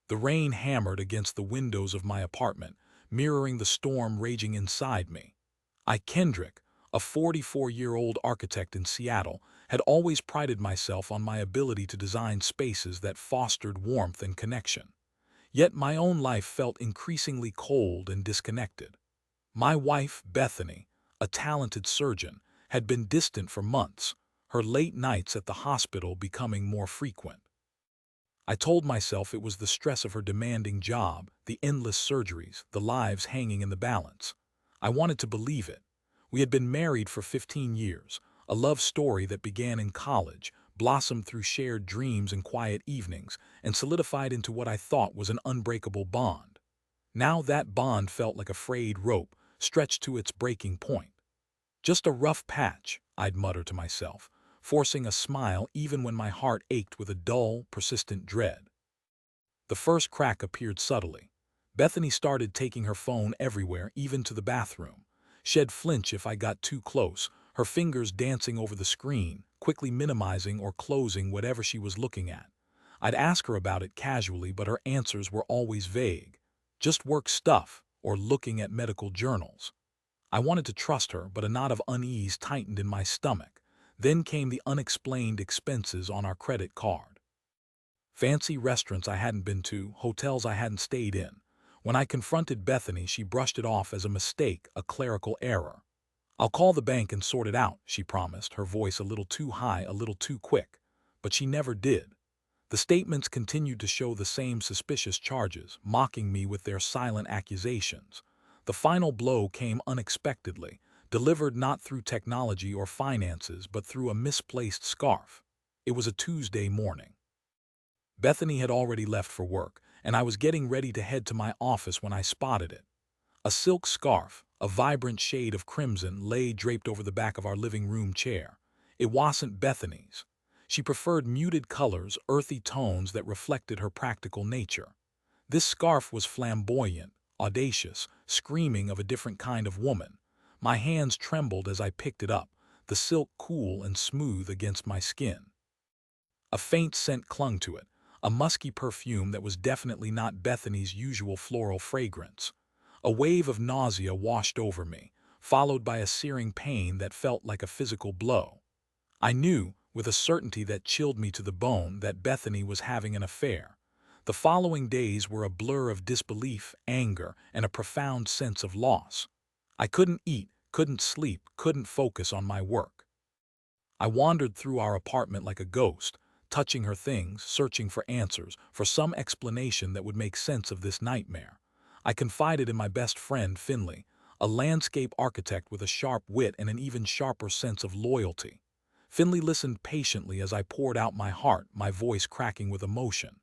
The rain hammered against the windows of my apartment, mirroring the storm raging inside me. Kendrick, a 44-year-old architect in Seattle, had always prided myself on my ability to design spaces that fostered warmth and connection. Yet my own life felt increasingly cold and disconnected. My wife, Bethany, a talented surgeon, had been distant for months, her late nights at the hospital becoming more frequent. I told myself it was the stress of her demanding job, the endless surgeries, the lives hanging in the balance. I wanted to believe it. We had been married for 15 years, a love story that began in college, blossomed through shared dreams and quiet evenings, and solidified into what I thought was an unbreakable bond. Now that bond felt like a frayed rope, stretched to its breaking point. Just a rough patch, I'd mutter to myself, forcing a smile even when my heart ached with a dull, persistent dread. The first crack appeared subtly. Bethany started taking her phone everywhere, even to the bathroom. She'd flinch if I got too close, her fingers dancing over the screen, quickly minimizing or closing whatever she was looking at. I'd ask her about it casually, but her answers were always vague. Just work stuff, or looking at medical journals. I wanted to trust her, but a knot of unease tightened in my stomach. Then came the unexplained expenses on our credit card. Fancy restaurants I hadn't been to, hotels I hadn't stayed in. When I confronted Bethany, she brushed it off as a mistake, a clerical error. "I'll call the bank and sort it out," she promised, her voice a little too high, a little too quick. But she never did. The statements continued to show the same suspicious charges, mocking me with their silent accusations. The final blow came unexpectedly, delivered not through technology or finances, but through a misplaced scarf. It was a Tuesday morning. Bethany had already left for work, and I was getting ready to head to my office when I spotted it. A silk scarf, a vibrant shade of crimson, lay draped over the back of our living room chair. It wasn't Bethany's. She preferred muted colors, earthy tones that reflected her practical nature. This scarf was flamboyant, audacious, screaming of a different kind of woman. My hands trembled as I picked it up, the silk cool and smooth against my skin. A faint scent clung to it, a musky perfume that was definitely not Bethany's usual floral fragrance. A wave of nausea washed over me, followed by a searing pain that felt like a physical blow. I knew, with a certainty that chilled me to the bone, that Bethany was having an affair. The following days were a blur of disbelief, anger, and a profound sense of loss. I couldn't eat, couldn't sleep, couldn't focus on my work. I wandered through our apartment like a ghost, touching her things, searching for answers, for some explanation that would make sense of this nightmare. I confided in my best friend, Finley, a landscape architect with a sharp wit and an even sharper sense of loyalty. Finley listened patiently as I poured out my heart, my voice cracking with emotion.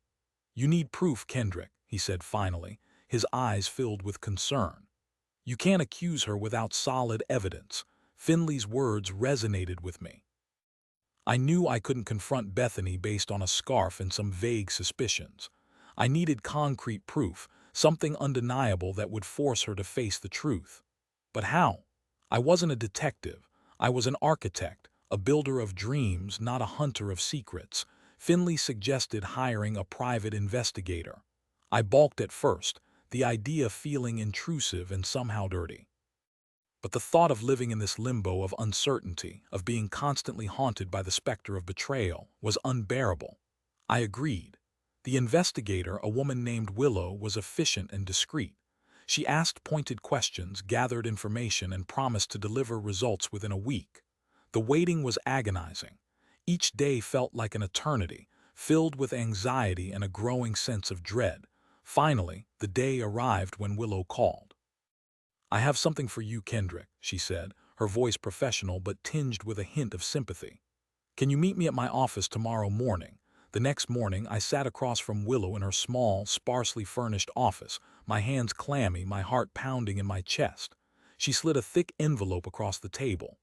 "You need proof, Kendrick," he said finally, his eyes filled with concern. "You can't accuse her without solid evidence." Finley's words resonated with me. I knew I couldn't confront Bethany based on a scarf and some vague suspicions. I needed concrete proof, something undeniable that would force her to face the truth. But how? I wasn't a detective. I was an architect, a builder of dreams, not a hunter of secrets. Finley suggested hiring a private investigator. I balked at first, the idea feeling intrusive and somehow dirty. But the thought of living in this limbo of uncertainty, of being constantly haunted by the specter of betrayal, was unbearable. I agreed. The investigator, a woman named Willow, was efficient and discreet. She asked pointed questions, gathered information, and promised to deliver results within a week. The waiting was agonizing. Each day felt like an eternity, filled with anxiety and a growing sense of dread. Finally, the day arrived when Willow called. "I have something for you, Kendrick," she said, her voice professional but tinged with a hint of sympathy. "Can you meet me at my office tomorrow morning?" The next morning, I sat across from Willow in her small, sparsely furnished office, my hands clammy, my heart pounding in my chest. She slid a thick envelope across the table.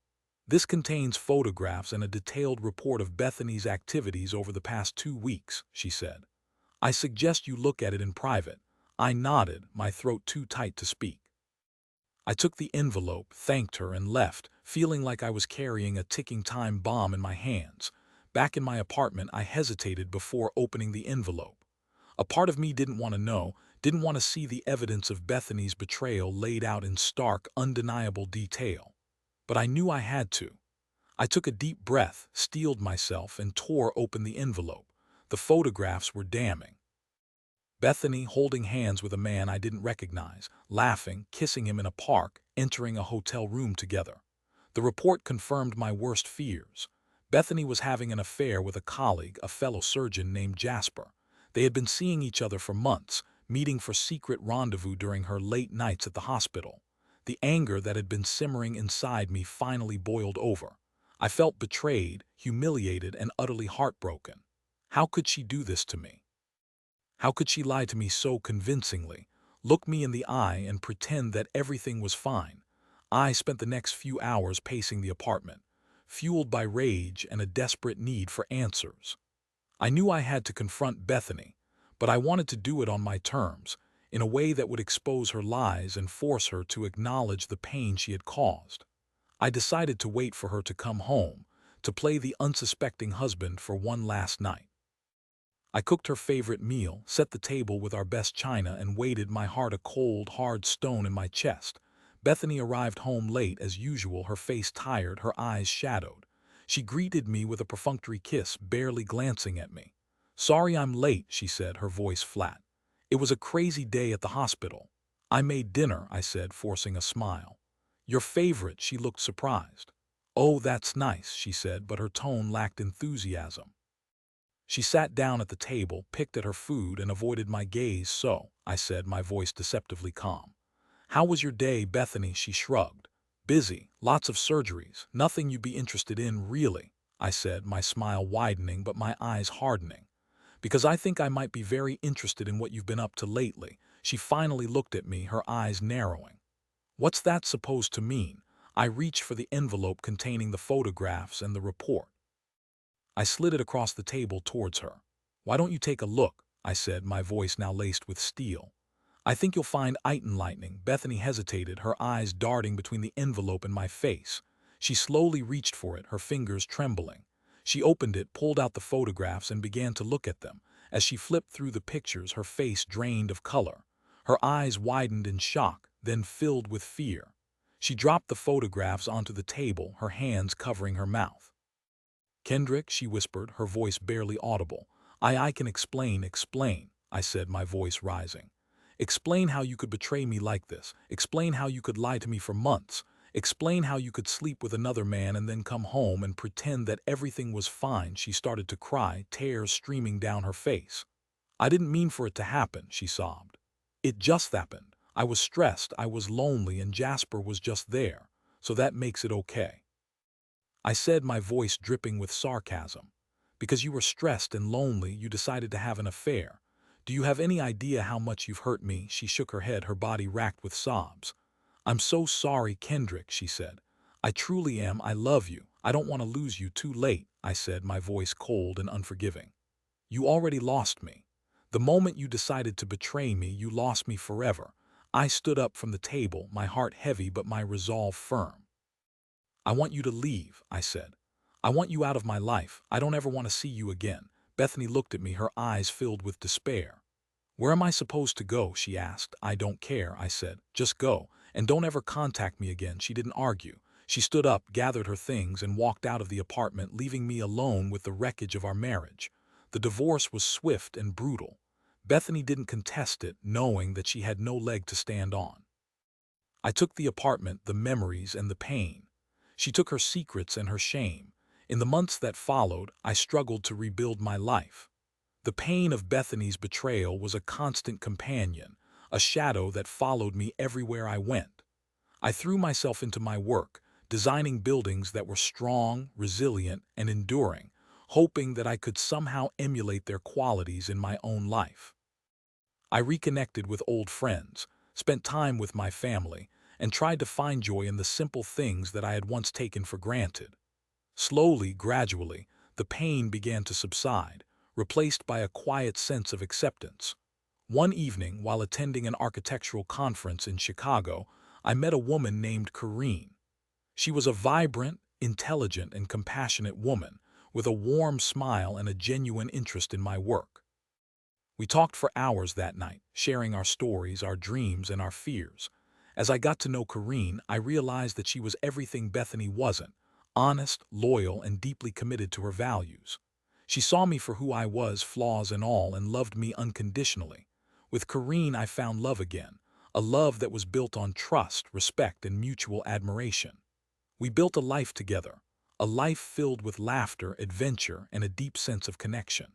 "This contains photographs and a detailed report of Bethany's activities over the past 2 weeks," she said. "I suggest you look at it in private." I nodded, my throat too tight to speak. I took the envelope, thanked her, and left, feeling like I was carrying a ticking time bomb in my hands. Back in my apartment, I hesitated before opening the envelope. A part of me didn't want to know, didn't want to see the evidence of Bethany's betrayal laid out in stark, undeniable detail. But I knew I had to. I took a deep breath, steeled myself, and tore open the envelope. The photographs were damning. Bethany holding hands with a man I didn't recognize, laughing, kissing him in a park, entering a hotel room together. The report confirmed my worst fears. Bethany was having an affair with a colleague, a fellow surgeon named Jasper. They had been seeing each other for months, meeting for secret rendezvous during her late nights at the hospital. The anger that had been simmering inside me finally boiled over. I felt betrayed, humiliated, and utterly heartbroken. How could she do this to me? How could she lie to me so convincingly, look me in the eye and pretend that everything was fine? I spent the next few hours pacing the apartment, fueled by rage and a desperate need for answers. I knew I had to confront Bethany, but I wanted to do it on my terms, in a way that would expose her lies and force her to acknowledge the pain she had caused. I decided to wait for her to come home, to play the unsuspecting husband for one last night. I cooked her favorite meal, set the table with our best china, and waited, my heart a cold, hard stone in my chest. Bethany arrived home late as usual, her face tired, her eyes shadowed. She greeted me with a perfunctory kiss, barely glancing at me. "Sorry I'm late," she said, her voice flat. "It was a crazy day at the hospital." "I made dinner," I said, forcing a smile. "Your favorite," she looked surprised. "Oh, that's nice," she said, but her tone lacked enthusiasm. She sat down at the table, picked at her food, and avoided my gaze. "So," I said, my voice deceptively calm. "How was your day, Bethany?" She shrugged. "Busy, lots of surgeries, nothing you'd be interested in, really," I said, my smile widening but my eyes hardening. "Because I think I might be very interested in what you've been up to lately." She finally looked at me, her eyes narrowing. "What's that supposed to mean?" I reached for the envelope containing the photographs and the report. I slid it across the table towards her. "Why don't you take a look?" I said, my voice now laced with steel. "I think you'll find it enlightening." Bethany hesitated, her eyes darting between the envelope and my face. She slowly reached for it, her fingers trembling. She opened it, pulled out the photographs, and began to look at them. As she flipped through the pictures, her face drained of color. Her eyes widened in shock, then filled with fear. She dropped the photographs onto the table, her hands covering her mouth. "Kendrick," she whispered, her voice barely audible. I can explain." "Explain," I said, my voice rising. "Explain how you could betray me like this. Explain how you could lie to me for months. Explain how you could sleep with another man and then come home and pretend that everything was fine." She started to cry, tears streaming down her face. "I didn't mean for it to happen," she sobbed. "It just happened. I was stressed, I was lonely, and Jasper was just there. So that makes it okay." I said, my voice dripping with sarcasm. "Because you were stressed and lonely, you decided to have an affair. Do you have any idea how much you've hurt me?" She shook her head, her body racked with sobs. "I'm so sorry, Kendrick," she said. "I truly am. I love you. I don't want to lose you too late," I said, my voice cold and unforgiving. "You already lost me. The moment you decided to betray me, you lost me forever." I stood up from the table, my heart heavy but my resolve firm. "I want you to leave," I said. "I want you out of my life. I don't ever want to see you again." Bethany looked at me, her eyes filled with despair. "Where am I supposed to go?" she asked. "I don't care," I said. "Just go, and don't ever contact me again." She didn't argue. She stood up, gathered her things, and walked out of the apartment, leaving me alone with the wreckage of our marriage. The divorce was swift and brutal. Bethany didn't contest it, knowing that she had no leg to stand on. I took the apartment, the memories, and the pain. She took her secrets and her shame. In the months that followed, I struggled to rebuild my life. The pain of Bethany's betrayal was a constant companion, a shadow that followed me everywhere I went. I threw myself into my work, designing buildings that were strong, resilient, and enduring, hoping that I could somehow emulate their qualities in my own life. I reconnected with old friends, spent time with my family, and tried to find joy in the simple things that I had once taken for granted. Slowly, gradually, the pain began to subside, replaced by a quiet sense of acceptance. One evening, while attending an architectural conference in Chicago, I met a woman named Corinne. She was a vibrant, intelligent, and compassionate woman, with a warm smile and a genuine interest in my work. We talked for hours that night, sharing our stories, our dreams, and our fears. As I got to know Corinne, I realized that she was everything Bethany wasn't: honest, loyal, and deeply committed to her values. She saw me for who I was, flaws and all, and loved me unconditionally. With Corinne, I found love again, a love that was built on trust, respect, and mutual admiration. We built a life together, a life filled with laughter, adventure, and a deep sense of connection.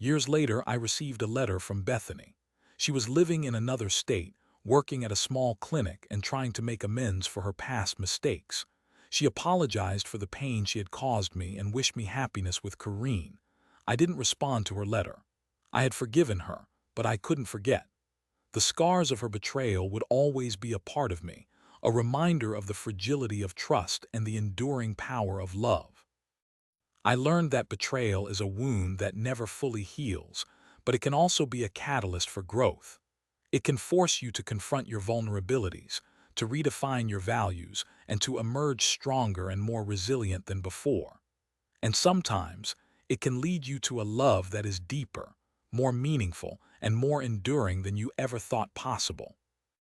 Years later, I received a letter from Bethany. She was living in another state, working at a small clinic and trying to make amends for her past mistakes. She apologized for the pain she had caused me and wished me happiness with Corinne. I didn't respond to her letter. I had forgiven her, but I couldn't forget. The scars of her betrayal would always be a part of me, a reminder of the fragility of trust and the enduring power of love. I learned that betrayal is a wound that never fully heals, but it can also be a catalyst for growth. It can force you to confront your vulnerabilities, to redefine your values, and to emerge stronger and more resilient than before. And sometimes, it can lead you to a love that is deeper, more meaningful, and more enduring than you ever thought possible.